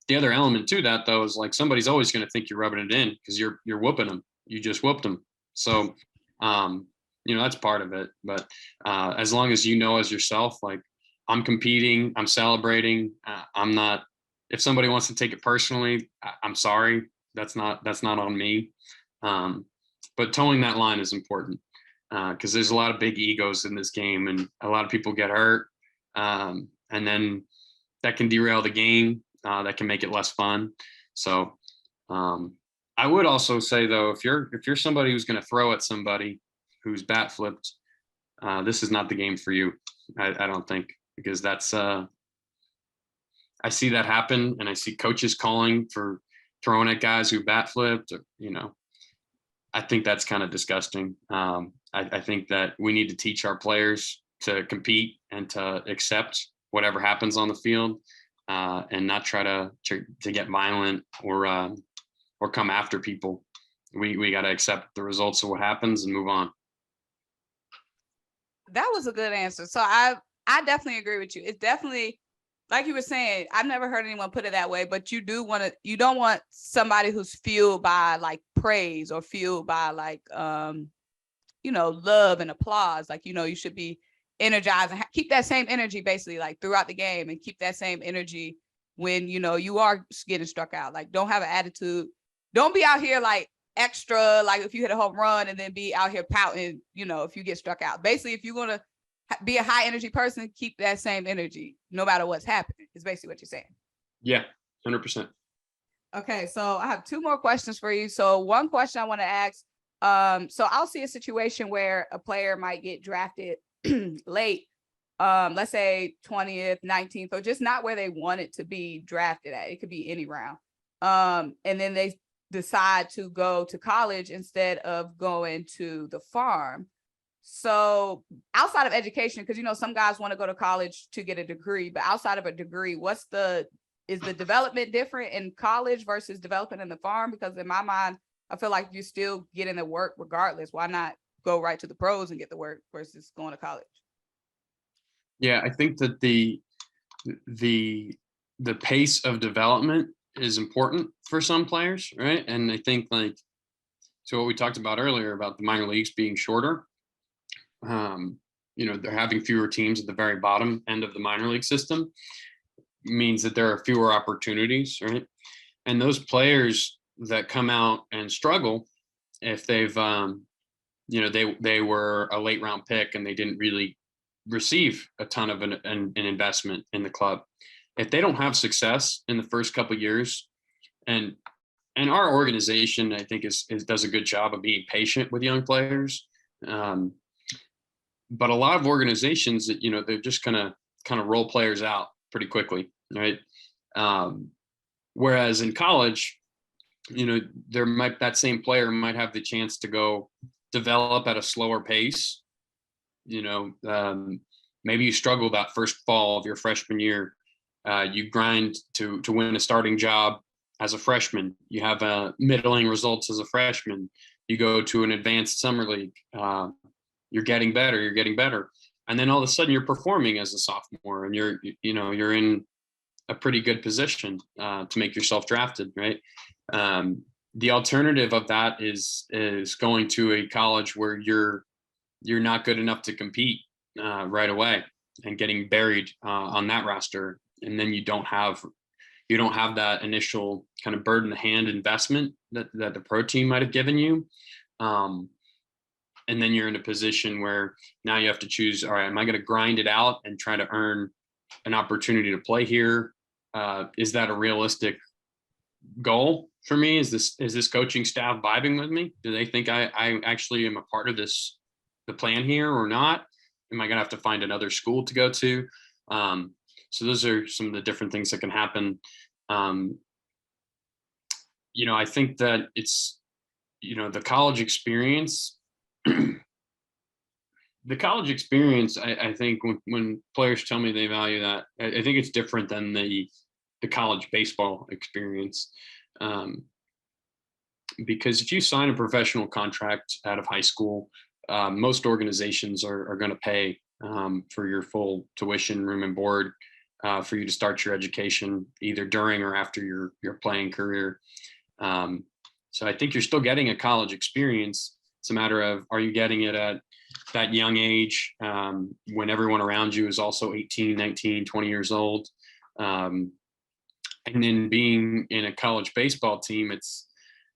the other element to that, though, is like somebody's always going to think you're rubbing it in because you're whooping them. You just whooped them. So, that's part of it. But as long as as yourself, like, I'm competing, I'm celebrating, I'm not. If somebody wants to take it personally, I'm sorry. That's not on me. But towing that line is important because there's a lot of big egos in this game, and a lot of people get hurt, and then that can derail the game. That can make it less fun. So I would also say, though, if you're somebody who's going to throw at somebody who's bat flipped, this is not the game for you. I don't think, because that's I see that happen, and I see coaches calling for throwing at guys who bat flipped. I think that's kind of disgusting. I think that we need to teach our players to compete and to accept whatever happens on the field, and not try to get violent or come after people. We got to accept the results of what happens and move on. That was a good answer. So I definitely agree with you. It's definitely, like you were saying, I've never heard anyone put it that way, but you don't want somebody who's fueled by like praise or fueled by like, love and applause. Like, you should be energized and keep that same energy basically like throughout the game, and keep that same energy when, you are getting struck out. Like, don't have an attitude. Don't be out here like extra, like if you hit a home run and then be out here pouting, if you get struck out. Basically, if you're going to be a high energy person, keep that same energy no matter what's happening, is basically what you're saying. Yeah, 100%. Okay, so I have two more questions for you. So one question I want to ask, so I'll see a situation where a player might get drafted late, let's say 20th, 19th, or just not where they want it to be drafted at. It could be any round. And then they decide to go to college instead of going to the farm. So outside of education, because some guys want to go to college to get a degree, but outside of a degree, is the development different in college versus developing in the farm? Because in my mind, I feel like you're still getting the work regardless. Why not go right to the pros and get the work versus going to college? Yeah, I think that the pace of development is important for some players, right? And I think so what we talked about earlier about the minor leagues being shorter, they're having fewer teams at the very bottom end of the minor league system, means that there are fewer opportunities, right? And those players that come out and struggle, if they've, they were a late round pick and they didn't really receive a ton of an investment in the club. If they don't have success in the first couple of years, and our organization, I think, does a good job of being patient with young players. But a lot of organizations that, they're just gonna kind of roll players out pretty quickly, right? Whereas in college, that same player might have the chance to go develop at a slower pace. Maybe you struggle that first fall of your freshman year. You grind to win a starting job as a freshman. You have middling results as a freshman. You go to an advanced summer league. You're getting better. And then all of a sudden you're performing as a sophomore, and you're in a pretty good position to make yourself drafted, right? The alternative of that is going to a college where you're not good enough to compete right away and getting buried on that roster, and then you don't have that initial kind of bird in the hand investment that the pro team might have given you. And then you're in a position where now you have to choose, all right, am I going to grind it out and try to earn an opportunity to play here? Is that a realistic goal for me? Is this coaching staff vibing with me? Do they think I actually am a part of the plan here or not? Am I going to have to find another school to go to? So those are some of the different things that can happen. I think that it's, the college experience. The college experience, I think when players tell me they value that, I think it's different than the college baseball experience. Because if you sign a professional contract out of high school, most organizations are going to pay for your full tuition, room and board, for you to start your education either during or after your playing career. So I think you're still getting a college experience. It's a matter of, are you getting it at that young age when everyone around you is also 18, 19, 20 years old? And then being in a college baseball team, it's,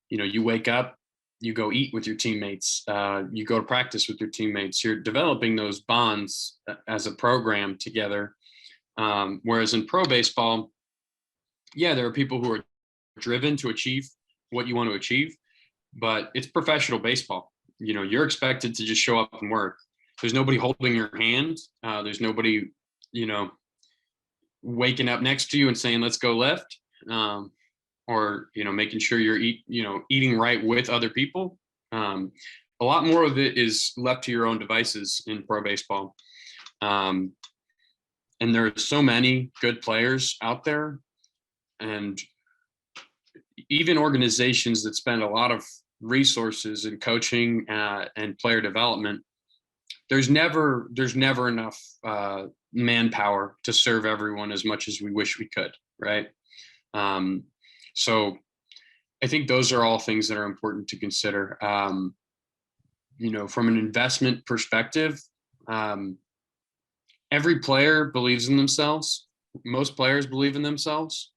you wake up, you go eat with your teammates, you go to practice with your teammates, you're developing those bonds as a program together. Whereas in pro baseball, yeah, there are people who are driven to achieve what you want to achieve, but it's professional baseball. You're expected to just show up and work. There's nobody holding your hand. There's nobody, waking up next to you and saying, let's go lift. Or, making sure you're eating right with other people. A lot more of it is left to your own devices in pro baseball. And there are so many good players out there, and even organizations that spend a lot of resources in coaching and player development. There's never enough manpower to serve everyone as much as we wish we could, right? So I think those are all things that are important to consider. From an investment perspective, every player believes in themselves. Most players believe in themselves.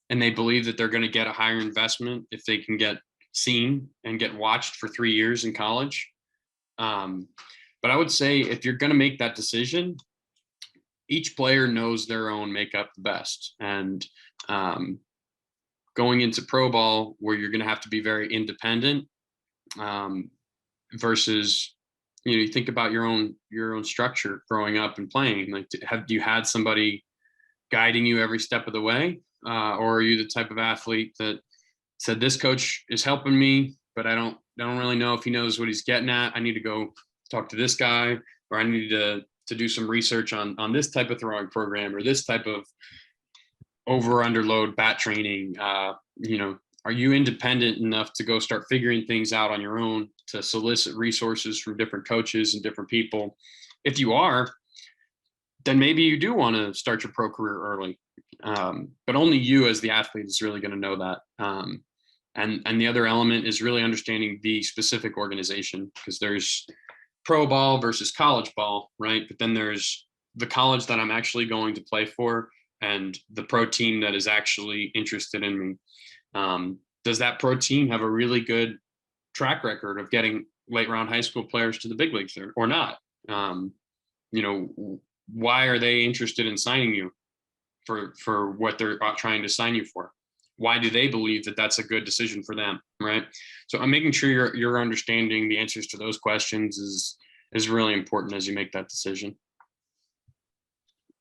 And they believe that they're going to get a higher investment if they can get seen and get watched for 3 years in college. But I would say if you're going to make that decision, each player knows their own makeup the best. And going into pro ball, where you're going to have to be very independent, versus, you think about your own structure growing up and playing. Like, have you had somebody guiding you every step of the way? Or are you the type of athlete that said, this coach is helping me, but I don't really know if he knows what he's getting at. I need to go talk to this guy, or I need to do some research on this type of throwing program, or this type of over under load bat training. Are you independent enough to go start figuring things out on your own, to solicit resources from different coaches and different people? If you are, then maybe you do want to start your pro career early. But only you as the athlete is really going to know that. And the other element is really understanding the specific organization, because there's pro ball versus college ball, right? But then there's the college that I'm actually going to play for, and the pro team that is actually interested in me. Does that pro team have a really good track record of getting late round high school players to the big leagues or not? Why are they interested in signing you for what they're trying to sign you for? Why do they believe that that's a good decision for them, right? So I'm making sure you're understanding the answers to those questions is really important as you make that decision.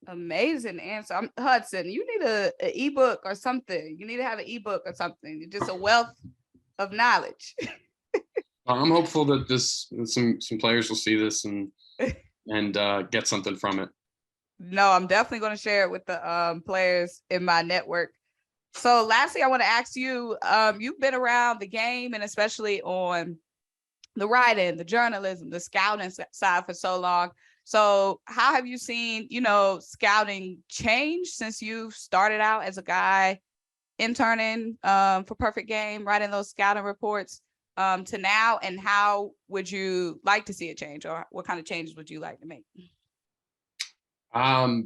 Amazing answer. Hudson, you need an ebook or something. You need to have an ebook or something. Just a wealth of knowledge. I'm hopeful that some players will see this and get something from it. No, I'm definitely going to share it with the players in my network. So lastly, I want to ask you, you've been around the game and especially on the writing, the journalism, the scouting side for so long. So how have you seen, scouting change since you started out as a guy interning for Perfect Game, writing those scouting reports to now? And how would you like to see it change, or what kind of changes would you like to make? Yeah,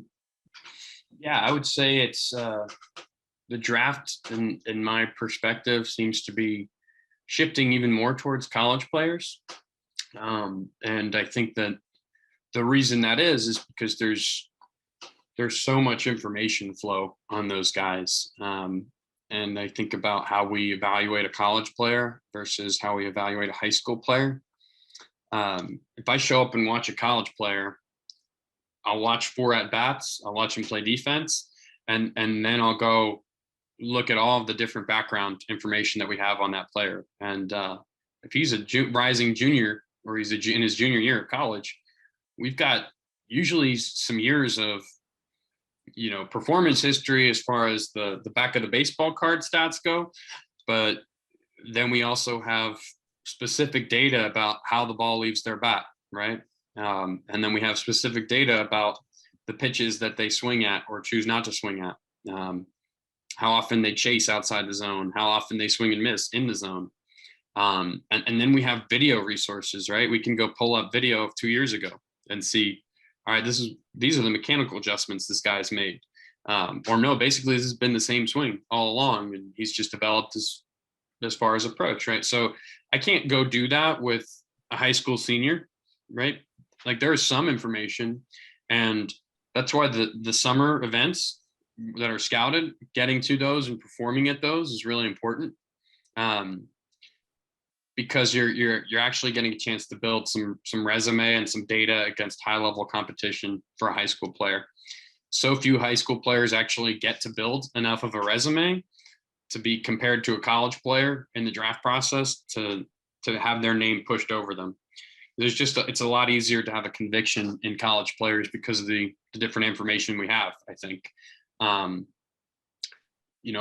I would say it's the draft in my perspective seems to be shifting even more towards college players. And I think that the reason that is because there's so much information flow on those guys. And I think about how we evaluate a college player versus how we evaluate a high school player. If I show up and watch a college player, I'll watch 4 at-bats, I'll watch him play defense, and then I'll go look at all of the different background information that we have on that player. And if he's a rising junior or he's in his junior year of college, we've got usually some years of performance history as far as the back of the baseball card stats go, but then we also have specific data about how the ball leaves their bat, right? And then we have specific data about the pitches that they swing at or choose not to swing at, how often they chase outside the zone, how often they swing and miss in the zone. And then we have video resources, right? We can go pull up video of 2 years ago and see, all right, these are the mechanical adjustments this guy's made. Or no, basically this has been the same swing all along, and he's just developed as far as approach, right? So I can't go do that with a high school senior, right? Like there is some information, and that's why the summer events that are scouted, getting to those and performing at those is really important. Because you're actually getting a chance to build some resume and some data against high level competition for a high school player. So few high school players actually get to build enough of a resume to be compared to a college player in the draft process to have their name pushed over them. It's a lot easier to have a conviction in college players because of the different information we have, I think.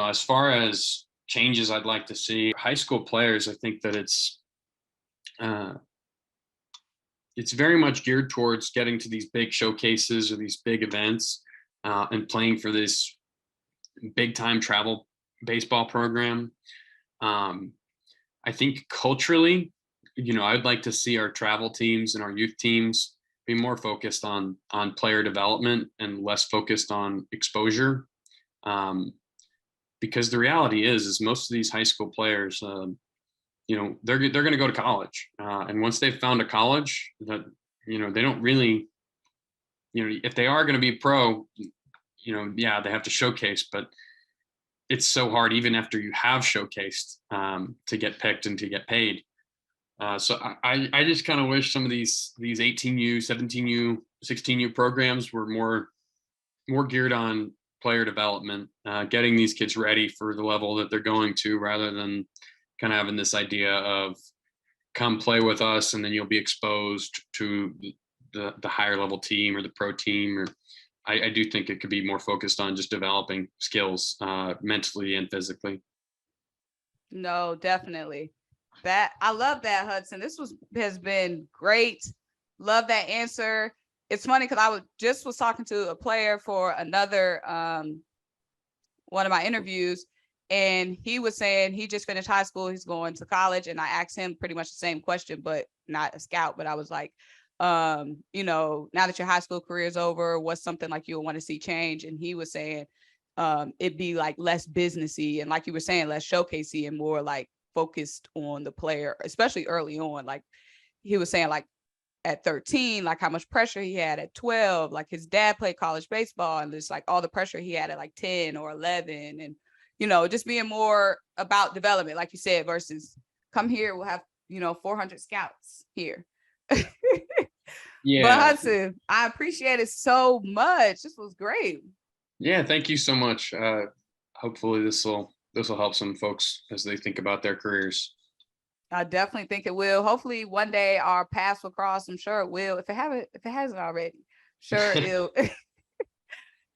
As far as changes I'd like to see high school players, I think that it's very much geared towards getting to these big showcases or these big events and playing for this big time travel baseball program. I think culturally, I'd like to see our travel teams and our youth teams be more focused on player development and less focused on exposure. Because the reality is most of these high school players, they're going to go to college. And once they've found a college that, they don't really, if they are going to be pro, yeah, they have to showcase, but it's so hard even after you have showcased to get picked and to get paid. So I just kind of wish some of these 18U, 17U, 16U programs were more geared on player development, getting these kids ready for the level that they're going to, rather than kind of having this idea of come play with us and then you'll be exposed to the higher level team or the pro team. Or I do think it could be more focused on just developing skills mentally and physically. No, definitely. I love that, Hudson. This has been great. Love that answer. It's funny because I was talking to a player for another one of my interviews, and he was saying he just finished high school, he's going to college, and I asked him pretty much the same question, but not a scout. But I was like, now that your high school career is over, what's something like you'll want to see change? And he was saying it'd be like less businessy, and like you were saying, less showcasey and more like focused on the player, especially early on. Like he was saying, like at 13, like how much pressure he had at 12, like his dad played college baseball, and just like all the pressure he had at like 10 or 11, and just being more about development, like you said, versus come here, we'll have 400 scouts here. But Hudson, I appreciate it so much. This was great. Yeah, thank you so much. Hopefully this will help some folks as they think about their careers. I definitely think it will. Hopefully one day our paths will cross. I'm sure it will. If it hasn't already,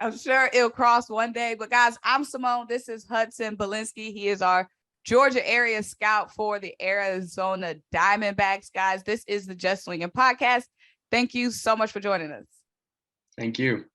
I'm sure it'll cross one day. But guys, I'm Symone. This is Hudson Belinsky. He is our Georgia area scout for the Arizona Diamondbacks. Guys, this is the Just Swingin Podcast. Thank you so much for joining us. Thank you.